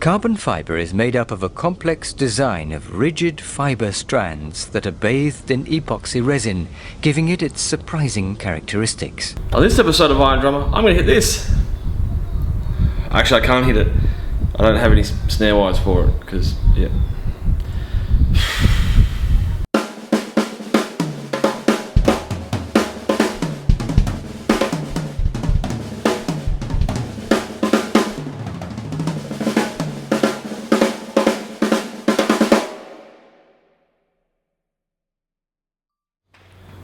Carbon fiber is made up of a complex design of rigid fiber strands that are bathed in epoxy resin, giving it its surprising characteristics. On this episode of Iron Drummer, I'm going to hit this. Actually, I can't hit it. I don't have any snare wires for it, because, yeah.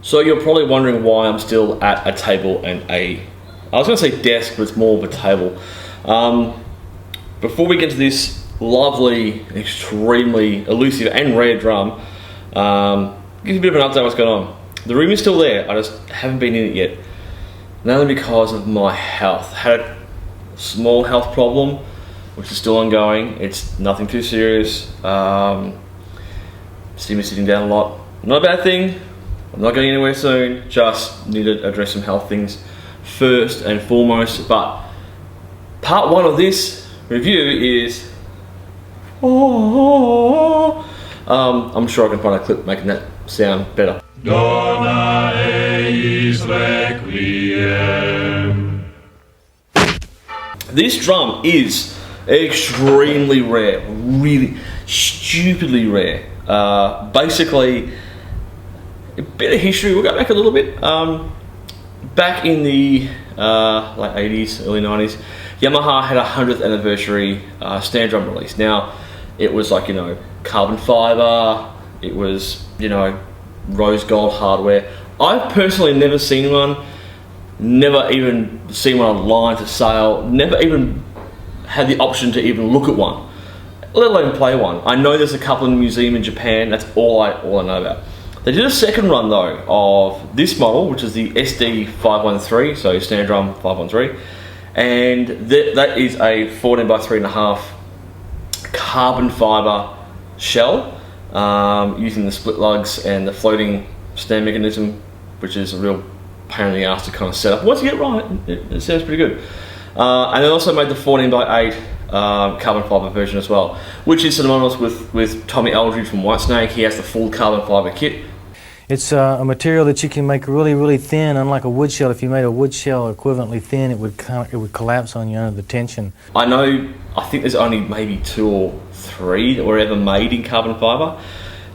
So you're probably wondering why I'm still at a table and I was going to say desk, but it's more of a table. Before we get to this lovely, extremely elusive and rare drum, give you a bit of an update on what's going on. The room is still there, I just haven't been in it yet. Not only because of my health. Had a small health problem, which is still ongoing. It's nothing too serious. See me sitting down a lot. Not a bad thing. I'm not going anywhere soon, just need to address some health things first and foremost. But part one of this review is, I'm sure I can find a clip making that sound better. Dona eis requiem. This drum is extremely rare, really stupidly rare. Basically, a bit of history, we'll go back a little bit. Back in the late 80s, early 90s, Yamaha had a 100th anniversary Snare drum release. Now, it was like, carbon fiber, it was, rose gold hardware. I've personally never seen one, never even seen one online for sale, never even had the option to even look at one, let alone play one. I know there's a couple in the museum in Japan, that's all I know about. They did a second run though of this model, which is the SD513, so Snare Drum 513, and that is a 14 by 3.5 carbon fiber shell, using the split lugs and the floating stand mechanism, which is a real pain in the ass to kind of set up. Once you get it right, it sounds pretty good. And they also made the 14 by 8 carbon fiber version as well, which is synonymous with Tommy Aldridge from Whitesnake. He has the full carbon fiber kit. It's a material that you can make really, really thin. Unlike a wood shell, if you made a wood shell equivalently thin, it would collapse on you under the tension. I think there's only maybe 2 or 3 that were ever made in carbon fiber.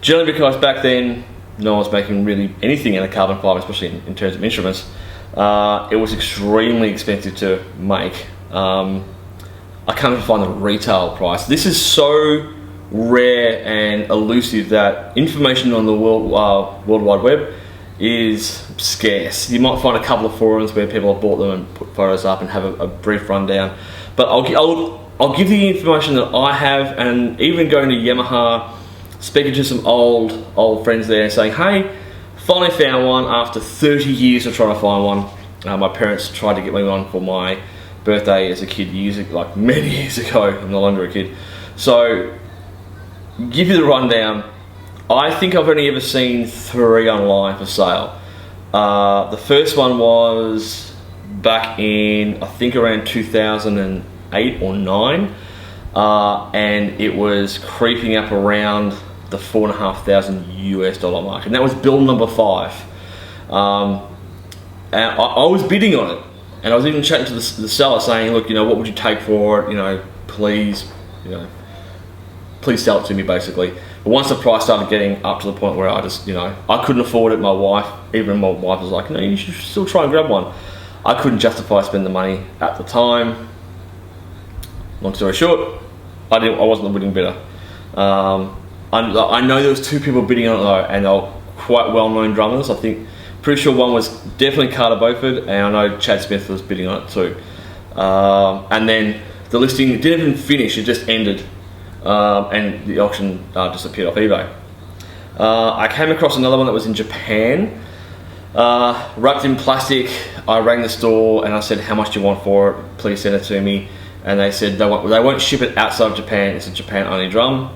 Generally because back then, no one was making really anything out of carbon fiber, especially in terms of instruments. It was extremely expensive to make. I can't even find the retail price. This is so rare and elusive that information on the World Wide Web is scarce. You might find a couple of forums where people have bought them and put photos up and have a brief rundown. But I'll give you the information that I have, and even going to Yamaha, speaking to some old friends there and saying, hey, finally found one after 30 years of trying to find one. My parents tried to get me one for my birthday as a kid many years ago. I'm no longer a kid. So, give you the rundown. I think I've only ever seen 3 online for sale. The first one was back in, I think around 2008 or 9. And it was creeping up around the $4,500 US mark. And that was build number 5. And I was bidding on it. And I was even chatting to the seller saying, look, what would you take for it? Please sell it to me, basically. But once the price started getting up to the point where I just, I couldn't afford it. My wife was like, no, you should still try and grab one. I couldn't justify spending the money at the time. Long story short, I wasn't the winning bidder. I know there was 2 people bidding on it though, and they were quite well-known drummers. Pretty sure one was definitely Carter Beauford, and I know Chad Smith was bidding on it too. And then the listing didn't even finish, it just ended. And the auction disappeared off eBay. I came across another one that was in Japan, wrapped in plastic. I rang the store and I said, how much do you want for it? Please send it to me. And they said they won't ship it outside of Japan. It's a Japan only drum.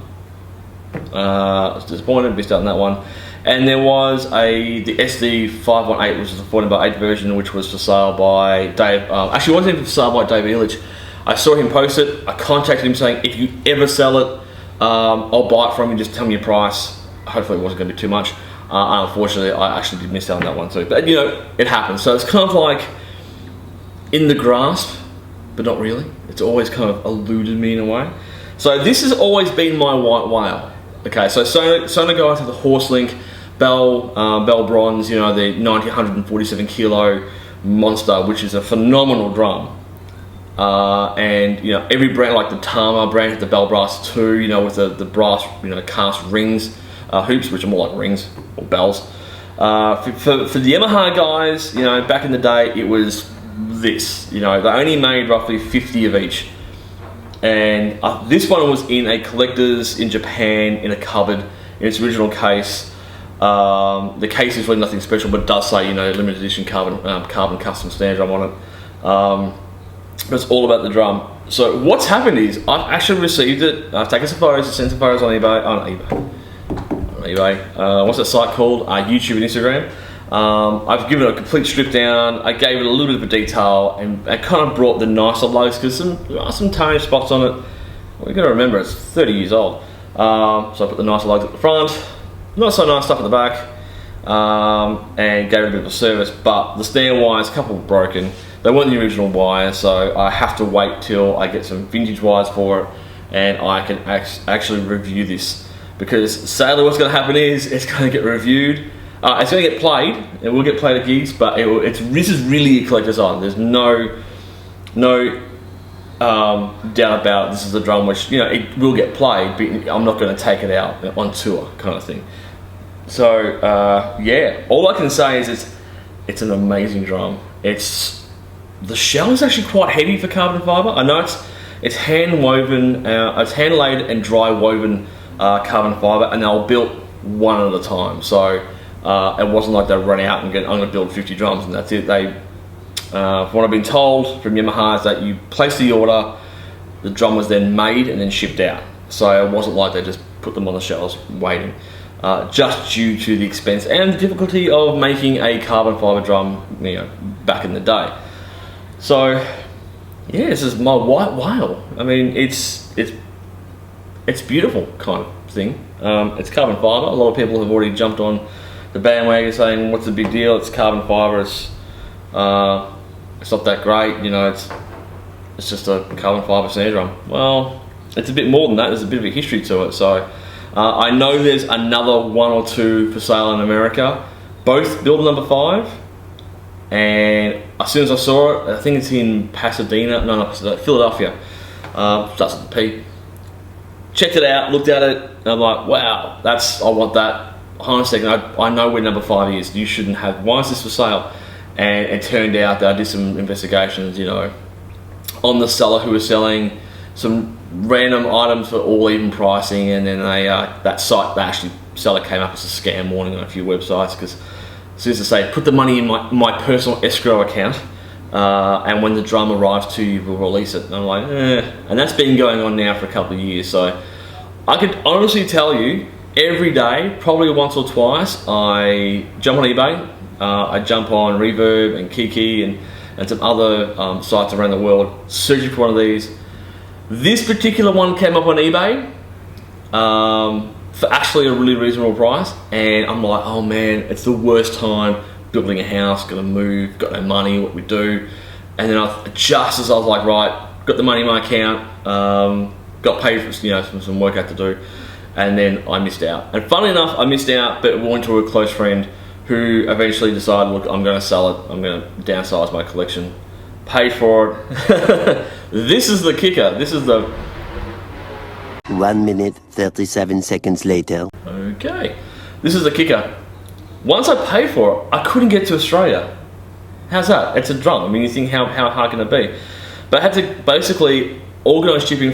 I was disappointed, missed out on that one. And there was the SD518, which is a 14 by 8 version, which was for sale by Dave. Actually, it wasn't even for sale by Dave Illich. I saw him post it. I contacted him saying, if you ever sell it, I'll buy it from you, just tell me your price. Hopefully it wasn't going to be too much. Unfortunately, I actually did miss out on that one too. But you know, it happens. So it's kind of like in the grasp, but not really. It's always kind of eluded me in a way. So this has always been my white whale. Okay, so Sonor guys have the Horselink Bell Bronze, you know, the 147 kilo monster, which is a phenomenal drum. And you know, every brand, like the Tama brand, has the Bell Brass 2, you know, with the brass, you know, cast rings, hoops, which are more like rings or bells. For the Yamaha guys, you know, back in the day, it was this. You know, they only made roughly 50 of each. And this one was in a collector's in Japan, in a cupboard, in its original case. The case is really nothing special, but it does say, you know, limited edition carbon custom Snare drum on it. But it's all about the drum. So what's happened is I've actually received it. I've taken some photos, I sent some photos on eBay. What's that site called? YouTube and Instagram. I've given it a complete strip down. I gave it a little bit of a detail, and I kind of brought the nicer lugs because there are some tarnish spots on it. Well, you got to remember it's 30 years old. So I put the nicer lugs at the front, not so nice stuff at the back, and gave it a bit of a service. But the snare wires, a couple were broken. They weren't the original wires, so I have to wait till I get some vintage wires for it, and I can actually review this. Because sadly, what's going to happen is it's going to get reviewed. It's going to get played. It will get played at gigs, but this is really a collector's item. There's no doubt about it. This is a drum which, you know, it will get played, but I'm not going to take it out on tour, kind of thing. So yeah, all I can say is it's an amazing drum. The shell is actually quite heavy for carbon fiber. I know it's hand woven, it's hand laid and dry woven carbon fiber, and they were built one at a time. So it wasn't like they run out and I'm going to build 50 drums and that's it. From what I've been told from Yamaha is that you place the order, the drum was then made and then shipped out. So it wasn't like they just put them on the shelves waiting. Just due to the expense and the difficulty of making a carbon fiber drum, you know, back in the day. So yeah, this is my white whale. I mean, it's beautiful kind of thing. It's carbon fiber. A lot of people have already jumped on the bandwagon saying, "What's the big deal? It's carbon fiber. It's not that great. You know, it's just a carbon fiber snare drum." Well, it's a bit more than that. There's a bit of a history to it. So I know there's another one or two for sale in America, both build number 5. And as soon as I saw it, I think it's in Philadelphia. Starts with the P. Checked it out, looked at it, and I'm like, wow, I want that. Hold on a second, I know where number 5 is. You shouldn't have. Why is this for sale? And it turned out that I did some investigations, you know, on the seller who was selling some random items for all even pricing, and then that seller came up as a scam warning on a few websites because. So as I say, put the money in my personal escrow account, and when the drum arrives to you, we'll release it. And I'm like, and that's been going on now for a couple of years. So I could honestly tell you, every day, probably once or twice, I jump on eBay, I jump on Reverb and Kiki and some other sites around the world, searching for one of these. This particular one came up on eBay. For actually a really reasonable price, and I'm like, oh man, it's the worst time building a house, gonna move, got no money, what we do. And then just as I was like, right, got the money in my account, got paid for, you know, some work I had to do, and then I missed out. And funnily enough, I missed out, but went to a close friend who eventually decided, look, I'm gonna sell it, I'm gonna downsize my collection, paid for it. This is the kicker, this is the 1 minute, 37 seconds later. Okay, this is the kicker. Once I paid for it, I couldn't get to Australia. How's that? It's a drum. I mean, you think how hard can it be? But I had to basically organise shipping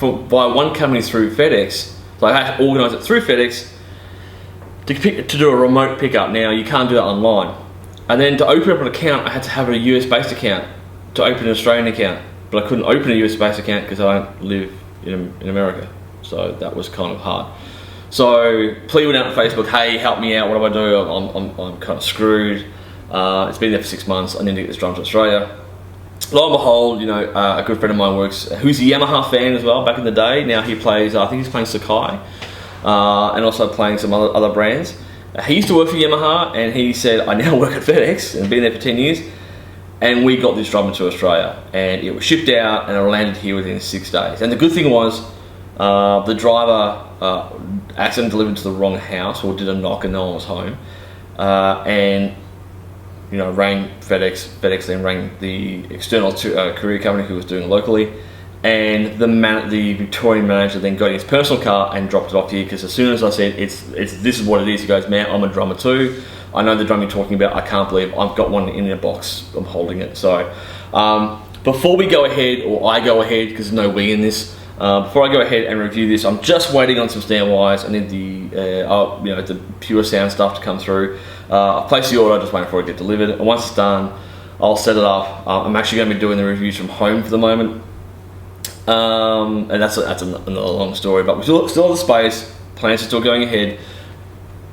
by one company through FedEx. So I had to organise it through FedEx to do a remote pickup. Now you can't do that online. And then to open up an account, I had to have a US-based account to open an Australian account. But I couldn't open a US-based account because I don't live in America, so that was kind of hard. So Plea went out on Facebook, hey, help me out, what do I do? I'm kind of screwed. It's been there for 6 months, I need to get this drum to Australia. lo and behold, you know, a good friend of mine works, who's a Yamaha fan as well back in the day. Now he plays, I think he's playing Sakai, and also playing some other brands. He used to work for Yamaha, and he said, I now work at FedEx and been there for 10 years. And we got this drum into Australia, and it was shipped out and it landed here within 6 days. And the good thing was, the driver accidentally delivered to the wrong house, or did a knock and no one was home, and you know, rang FedEx. FedEx then rang the external courier company who was doing it locally, and the Victorian manager then got in his personal car and dropped it off here. Because as soon as I said this is what it is, he goes, man, I'm a drummer too. I know the drum you're talking about. I can't believe I've got one in a box. I'm holding it. So before we go ahead, or I go ahead, because there's no we in this. Before I go ahead and review this, I'm just waiting on some snare wires. I need the pure sound stuff to come through. I've placed the order, just waiting for it to get delivered. And once it's done, I'll set it up. I'm actually going to be doing the reviews from home for the moment. And that's another long story, but we still have the space. Plans are still going ahead.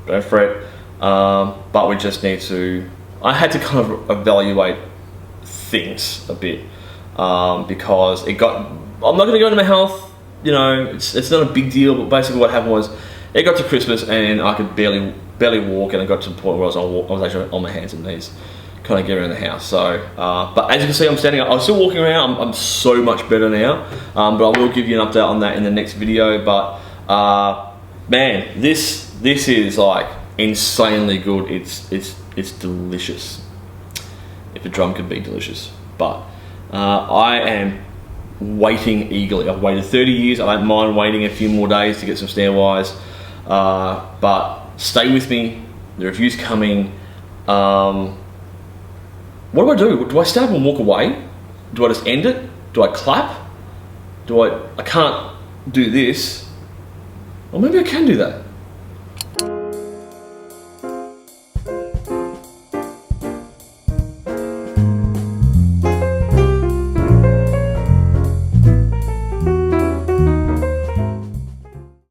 Don't fret. But we just need to. I had to kind of evaluate things a bit because it got. I'm not going to go into my health. You know, it's not a big deal. But basically, what happened was, it got to Christmas and I could barely walk, and I got to the point where I was actually on my hands and knees, kind of get around the house. So, but as you can see, I'm standing up. I'm still walking around. I'm so much better now. But I will give you an update on that in the next video. But man, this is like insanely good. It's delicious. If a drum could be delicious, but I am waiting eagerly. I've waited 30 years. I don't mind waiting a few more days to get some snare wires. But stay with me. The review's coming. What do? Do I start and walk away? Do I just end it? Do I clap? I can't do this. Or maybe I can do that.